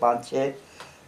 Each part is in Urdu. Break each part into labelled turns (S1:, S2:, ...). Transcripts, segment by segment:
S1: 5-6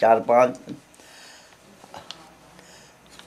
S1: 4-5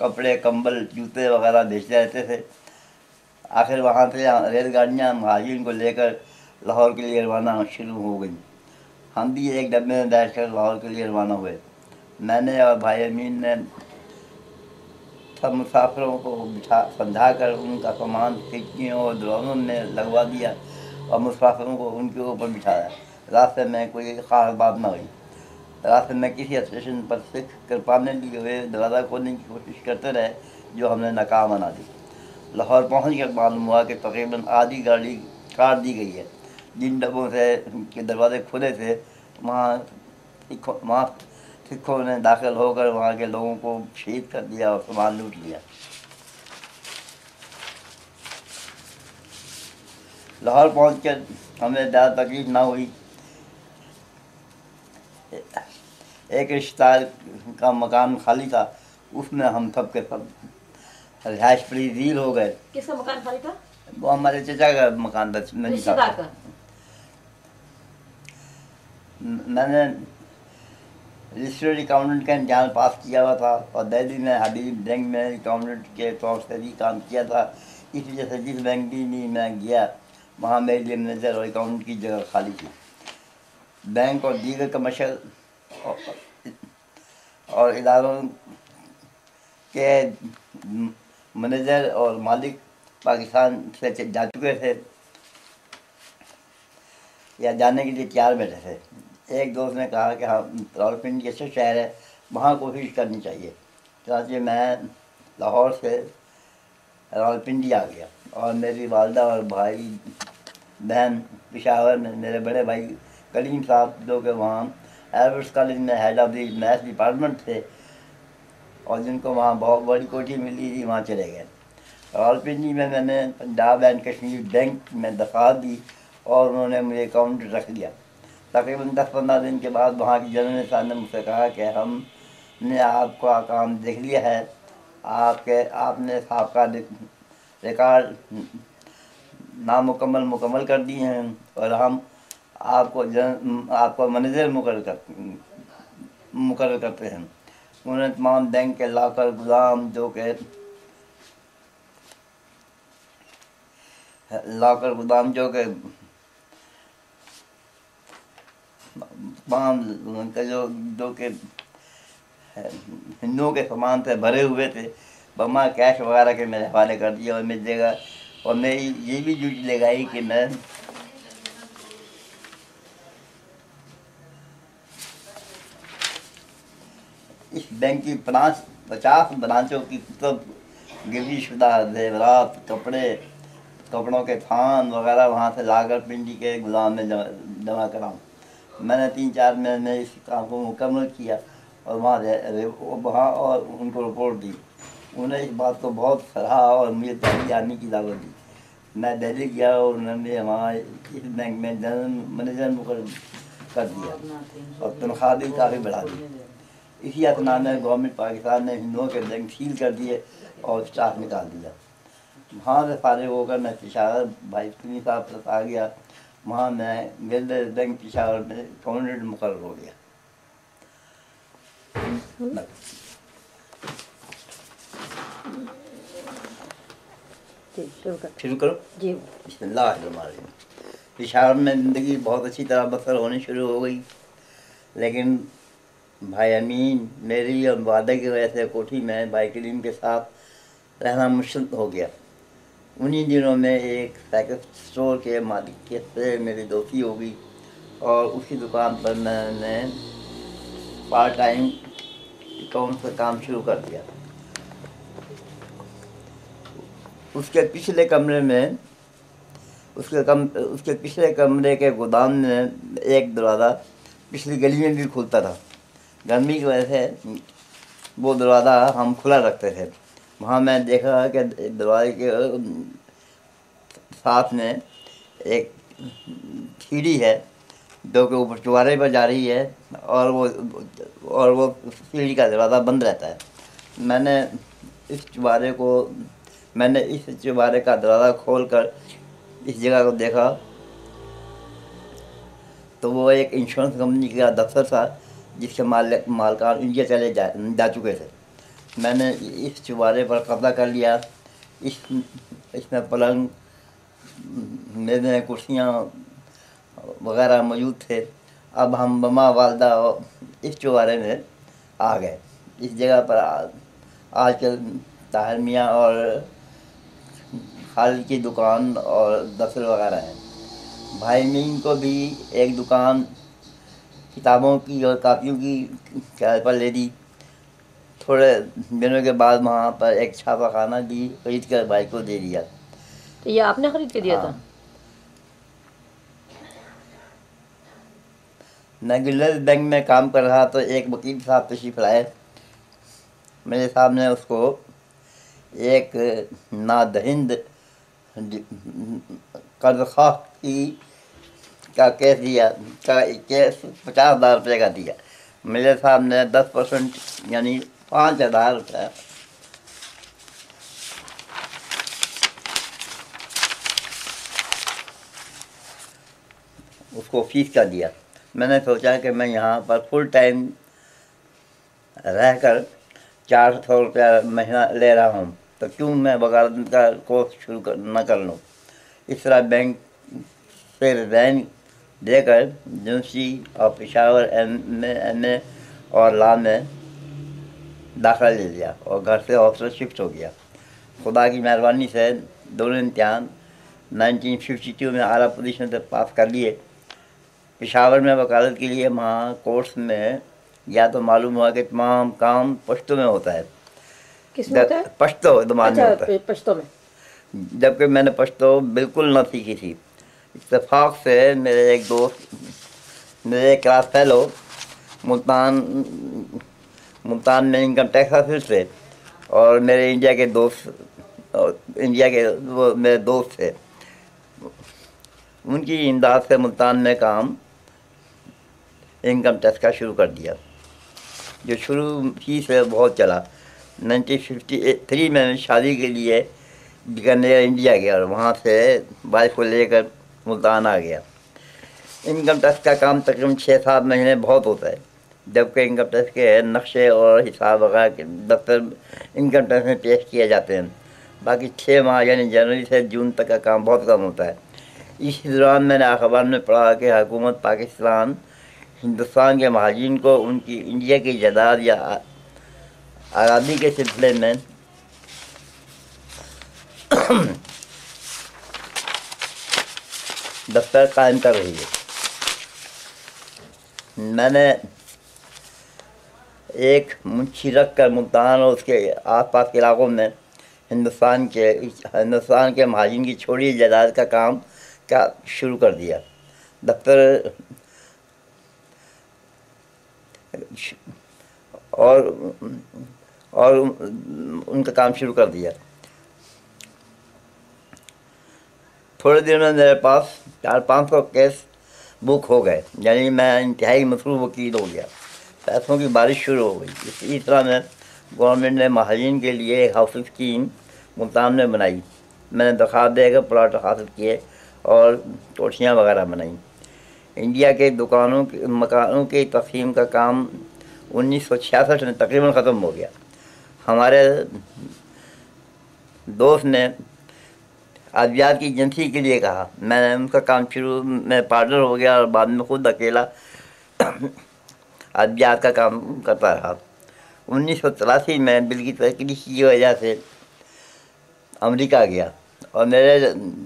S1: کپڑے کمبل جوتے وغیرہ بیچتے رہتے تھے۔ آخر وہاں سے ریل گاڑیاں مہاجرین کو لے کر لاہور کے لیے روانہ شروع ہو گئیں۔ ہم بھی ایک ڈبے میں بیٹھ کر لاہور کے لیے روانہ ہوئے۔ میں نے اور بھائی امین نے سب مسافروں کو سمجھا کر ان کا سامان کھڑکیوں اور دروازوں میں لگوا دیا اور مسافروں کو ان کے اوپر بٹھایا۔ راستے میں کوئی خاص بات نہ ہوئی۔ راستے میں کسی اسٹیشن پر سکھ کرپانے لیے ہوئے دروازہ کھولنے کی کوشش کرتے رہے، جو ہم نے ناکام بنا دی۔ لاہور پہنچ کر معلوم ہوا کہ تقریباً آدھی گاڑی کاٹ دی گئی ہے۔ جن ڈبوں سے کے دروازے کھلے تھے وہاں سکھوں نے داخل ہو کر وہاں کے لوگوں کو شہید کر دیا اور سامان لوٹ لیا۔ لاہور پہنچ کر ہمیں زیادہ تکلیف نہ ہوئی۔ ایک رشتہ دار کا مکان خالی تھا، اس میں ہم سب کے سب رہائش پذیر ہو گئے۔
S2: کس کا مکان خالی تھا؟
S1: وہ ہمارے چچا کا مکان تھا۔
S2: رشتہ دار کا؟
S1: میں نے رجسٹرڈ اکاؤنٹنٹ کا امتحان پاس کیا ہوا تھا اور دہلی میں حبیب بینک میں اکاؤنٹنٹ کے طور سے بھی کام کیا تھا۔ اس وجہ سے جس بینک بھی میں گیا وہاں میرے لیے مینیجر اور اکاؤنٹنٹ کی جگہ خالی تھی۔ بینک اور دیگر کمرشل اور اداروں کے مینیجر اور مالک پاکستان سے جا چکے تھے یا جانے کے لیے تیار بیٹھے تھے۔ ایک دوست نے کہا کہ ہاں راولپنڈی اچھا شہر ہے، وہاں کوشش کرنی چاہیے۔ چنانچہ میں لاہور سے راولپنڈی آ گیا اور میری والدہ اور بھائی بہن پشاور میں، میرے بڑے بھائی کلیم صاحب جو کہ وہاں ایلبرٹس کالج میں head of the maths department تھے اور جن کو وہاں بہت بڑی کوٹھی ملی تھی، وہاں چلے گئے۔ راولپنڈی میں میں نے پنجاب اینڈ کشمیر بینک میں درخواست دی اور انہوں نے مجھے اکاؤنٹ رکھ لیا۔ تقریباً 10-15 دن کے بعد وہاں کی جنرل صاحب نے مجھ سے کہا کہ ہم نے آپ کا کام دیکھ لیا ہے، آپ نے سابقہ ریکارڈ مکمل کر دیے ہیں اور ہم آپ کو مینیجر مقرر کرتے ہیں۔ انہوں نے تمام بینک کے لاکر گودام جو کہ جو کہ ہندوؤں کے سامان سے بھرے ہوئے تھے، بما کیش وغیرہ کے میرے حوالے کر دیا اور میری جگہ اور میری یہ بھی ڈیوٹی لگائی کہ میں اس بینک کی 50 برانچوں کی سب گروی شدہ زیورات، کپڑوں کے تھان وغیرہ وہاں سے لا کر پنڈی کے گودام میں جمع کراؤں۔ میں نے 3-4 مہینے میں اس کام کو مکمل کیا اور وہاں اور ان کو رپورٹ دی۔ انہوں نے اس بات کو بہت سراہا اور مجھے دہلی آنے کی دعوت دی۔ میں دہلی گیا اور انہوں نے وہاں اس بینک میں جنرل مینیجر مقرر کر دیا اور تنخواہ بھی کافی بڑھا دی۔ اسی اثنا میں گورنمنٹ پاکستان نے ہندوؤں کے بینک سیل کر دیے اور اسٹاف نکال دیا۔ وہاں سے فارغ ہو کر میں پشاور بھائی سنی صاحب تک آ گیا۔ وہاں میں گلڈ بینک پشاور میں اکاؤنٹنٹ مقرر ہو گیا۔ شروع کرو جی۔ بسم اللہ الرحمن الرحیم۔ پشاور میں زندگی بہت اچھی طرح بسر ہونی شروع ہو گئی، لیکن بھائی امین میری اور والدہ کی وجہ سے کوٹھی میں بھائی کلیم کے ساتھ رہنا مشکل ہو گیا۔ انہی دنوں میں ایک سائیکل اسٹور کے مالک سے میری دوستی ہو گئی اور اسی دکان پر میں نے پارٹ ٹائم اکاؤنٹ کا کام شروع کر دیا۔ اس کے پچھلے کمرے کے گودام میں ایک دروازہ پچھلی گلی میں بھی کھلتا تھا۔ گرمی کی وجہ سے وہ دروازہ ہم کھلا رکھتے تھے۔ وہاں میں دیکھا کہ دروازے کے ساتھ میں ایک سیڑھی ہے جو کہ اوپر چوبارے پر جا رہی ہے اور وہ سیڑھی کا دروازہ بند رہتا ہے۔ میں نے اس چوبارے کا دروازہ کھول کر اس جگہ کو دیکھا تو وہ ایک انشورنس کمپنی کا دفتر تھا جس کے مالکان انڈیا چلے جا چکے تھے۔ میں نے اس چوبارے پر قبضہ کر لیا. اس میں پلنگ، میزیں، کرسیاں وغیرہ موجود تھے. اب ہم مما والدہ اس چوبارے میں آ گئے. اس جگہ پر آج کل طاہر میاں اور خالد کی دکان اور دفتر وغیرہ ہیں. بھائی مین کو بھی ایک دکان کتابوں کی اور کاپیوں کی کرائے پر لے دی. تھوڑے دنوں کے بعد وہاں پر ایک چھاپا خانہ بھی خرید کر بھائی کو دے دیا.
S2: تو یہ آپ نے خرید کے دیا تھا؟
S1: میں گلرز بینک میں کام کر رہا تو ایک وکیل صاحب تشریف لائے. میرے سامنے اس کو ایک نادہند قرض خواہ کا کیس دیا. کیس 50,000 روپے کا دیا. میرے سامنے 10% یعنی 5,000 روپے اس کو فیس کا دیا. میں نے سوچا کہ میں یہاں پر فل ٹائم رہ کر 400 روپیہ مہینہ لے رہا ہوں تو کیوں میں وکالت کا کورس شروع نہ کر لوں. اس طرح بینک سے ریزائن دے کر یونیورسٹی آف پشاور ایم اے اور لا میں داخلہ لے لیا اور گھر سے ہاسٹل شفٹ ہو گیا. خدا کی مہربانی سے دونوں امتحان 1952 میں اعلیٰ پوزیشن سے پاس کر لیے. پشاور میں وکالت کے لیے وہاں کورس میں یا تو معلوم ہوا کہ تمام کام پشتو میں ہوتا ہے.
S2: کس میں ہوتا ہے؟
S1: پشتو زبان میں ہوتا ہے.
S2: اچھا، پشتو میں.
S1: جبکہ میں نے پشتو بالکل نہ سیکھی تھی. اتفاق سے میرے ایک دوست، میرے ایک کلاس فیلو ملتان میں انکم ٹیکس آفس تھے اور میرے انڈیا کے وہ میرے دوست تھے. ان کی امداد سے ملتان میں کام انکم ٹیکس کا شروع کر دیا، جو شروع ہی سے بہت چلا. 1953 میں شادی کے لیے بیکانیر انڈیا گیا اور وہاں سے وائف کو لے کر ملتان آ گیا. انکم ٹیکس کا کام تقریباً 6-7 مہینے بہت ہوتا ہے، جبکہ انکم ٹیکس کے نقشے اور حساب وغیرہ کے دفتر انکم ٹیکس میں پیش کیے جاتے ہیں. باقی 6 ماہ یعنی جنوری سے جون تک کا کام بہت کم ہوتا ہے. اس دوران میں نے اخبار میں پڑھا کہ حکومت پاکستان ہندوستان کے مہاجرین کو ان کی انڈیا کی جائیداد یا آزادی کے سلسلے میں دفتر قائم کر رہی ہے. میں نے ایک منشی رکھ کر ملتان اور اس کے آس پاس کے علاقوں میں ہندوستان کے مہاجرین کی چھوڑی جائیداد کا کام شروع کر دیا. دفتر اور ان کا کام شروع کر دیا. تھوڑے دن میں میرے پاس 400-500 کیس بک ہو گئے، یعنی میں انتہائی مصروف وکیل ہو گیا. پیسوں کی بارش شروع ہو گئی. اسی طرح میں گورنمنٹ نے مہاجرین کے لیے ایک ہاؤسنگ اسکیم ملتان میں بنائی. میں نے درخواست دے کر پلاٹ حاصل کیے اور کوٹھیاں وغیرہ بنائیں. انڈیا کے مکانوں کی تقسیم کا کام 1966 میں تقریباً ختم ہو گیا. ہمارے دوست نے ادویات کی ایجنسی کے لیے کہا. میں نے ان کا کام شروع میں پارٹنر ہو گیا اور بعد میں خود اکیلا ادویات کا کام کرتا رہا. 1983 میں بل کی ترقی کی وجہ سے امریکہ گیا اور میرے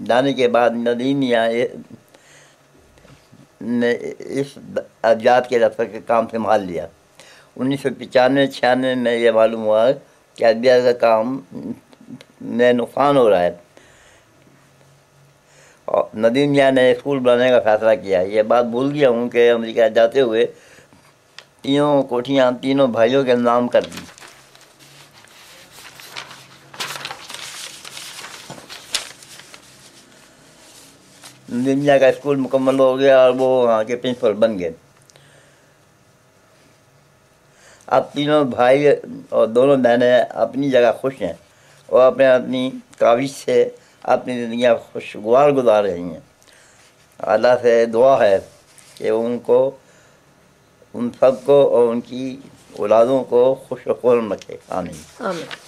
S1: جانے کے بعد ندیم میاں نے اس ادویات کے دفتر کے کام سنبھال لیا. 1995-96 میں یہ معلوم ہوا کہ ادویات کا کام میں نقصان ہو رہا ہے اور ندیم میاں نے اسکول بنانے کا فیصلہ کیا. یہ بات بھول گیا ہوں کہ امریکہ جاتے ہوئے تینوں کوٹھیاں تینوں بھائیوں کے نام کر دی. ندیم میاں کا اسکول مکمل ہو گیا اور وہ وہاں کے پرنسپل بن گئے. اب تینوں بھائی اور دونوں بہنیں اپنی جگہ خوش ہیں اور اپنی کاوش سے اپنی زندگیاں خوشگوار گزار رہی ہیں. اللہ سے دعا ہے کہ ان سب کو اور ان کی اولادوں کو خوش و خرم رکھے، آمین۔
S2: آمین۔